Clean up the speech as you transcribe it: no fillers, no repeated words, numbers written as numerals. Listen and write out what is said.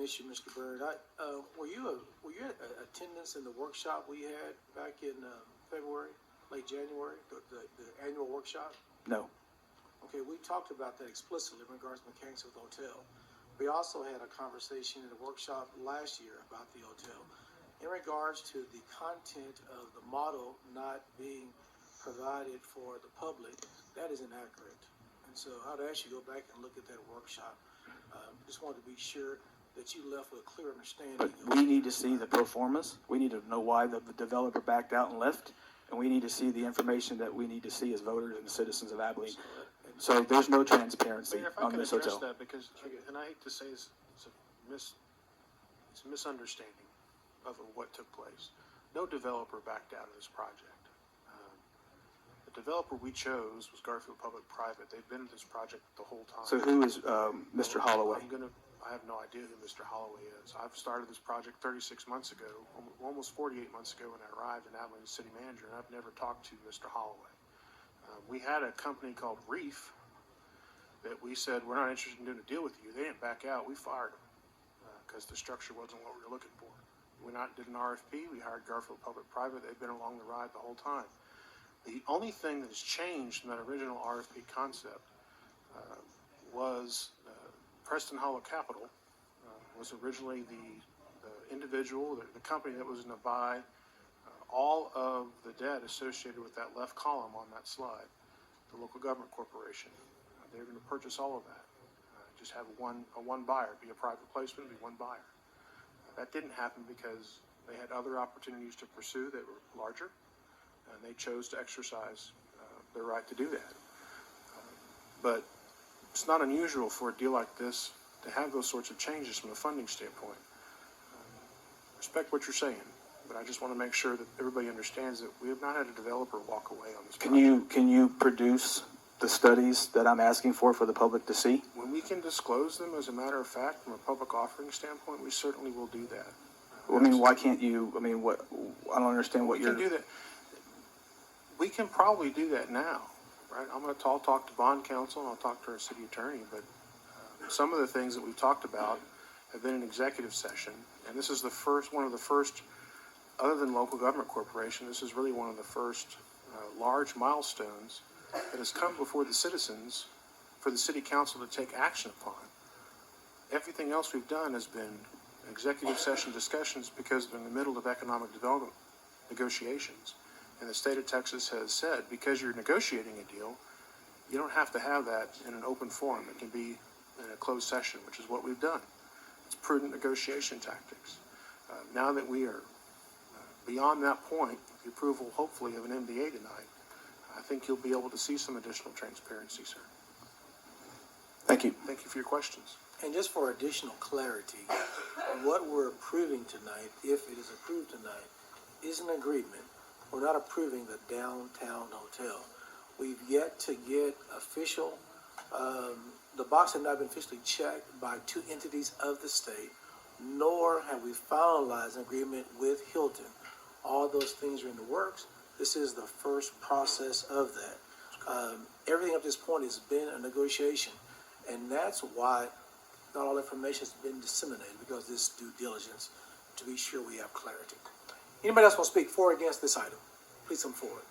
issue, Mr. Byrd. Were you at attendance in the workshop we had back in February, late January, the annual workshop? No. Okay, we talked about that explicitly in regards to mechanics of the hotel. We also had a conversation in the workshop last year about the hotel. In regards to the content of the model not being provided for the public, that is inaccurate. And so I'd ask you to go back and look at that workshop. Just wanted to be sure that you left with a clear understanding. But we need to see the ProFormas. We need to know why the developer backed out and left. And we need to see the information that we need to see as voters and citizens of Abilene. So there's no transparency on this hotel. Mayor, if I could address that, because, and I hate to say it's a misunderstanding of what took place. No developer backed out of this project. The developer we chose was Garfield Public Private. They've been in this project the whole time. So who is Mr. Holloway? I have no idea who Mr. Holloway is. I've started this project 36 months ago, almost 48 months ago when I arrived in Abilene as city manager, and I've never talked to Mr. Holloway. We had a company called Reef that we said, we're not interested in doing a deal with you. They didn't back out. We fired them because the structure wasn't what we were looking for. We did an RFP. We hired Garfield Public Private. They've been along the ride the whole time. The only thing that has changed from that original RFP concept was Preston Hollow Capital was originally the individual, the company that was going to buy all of the debt associated with that left column on that slide, the local government corporation. They're going to purchase all of that. Just have one buyer, be a private placement, be one buyer. That didn't happen because they had other opportunities to pursue that were larger, and they chose to exercise their right to do that. But it's not unusual for a deal like this to have those sorts of changes from a funding standpoint. Respect what you're saying, but I just want to make sure that everybody understands that we have not had a developer walk away on this project. Can you produce the studies that I'm asking for the public to see? When we can disclose them, as a matter of fact, from a public offering standpoint, we certainly will do that. Well, I mean, why can't you? I mean, what? I don't understand what you're. We can do that. We can probably do that now, right? I'm going to talk to bond counsel and I'll talk to our city attorney, but some of the things that we've talked about have been in executive session, and this is one of the first, other than local government corporation, this is really one of the first large milestones that has come before the citizens for the city council to take action upon. Everything else we've done has been executive session discussions because they're in the middle of economic development negotiations. And the state of Texas has said, because you're negotiating a deal, you don't have to have that in an open forum. It can be in a closed session, which is what we've done. It's prudent negotiation tactics. Now that we are beyond that point, the approval, hopefully, of an MDA tonight, I think you'll be able to see some additional transparency, sir. Thank you. Thank you for your questions. And just for additional clarity, what we're approving tonight, if it is approved tonight, is an agreement. We're not approving the downtown hotel. We've yet to get official, the box has not been officially checked by two entities of the state, nor have we finalized an agreement with Hilton. All those things are in the works. This is the first process of that. Everything up to this point has been a negotiation, and that's why not all information has been disseminated, because this due diligence, to be sure we have clarity. Anybody else want to speak for or against this item? Please come forward.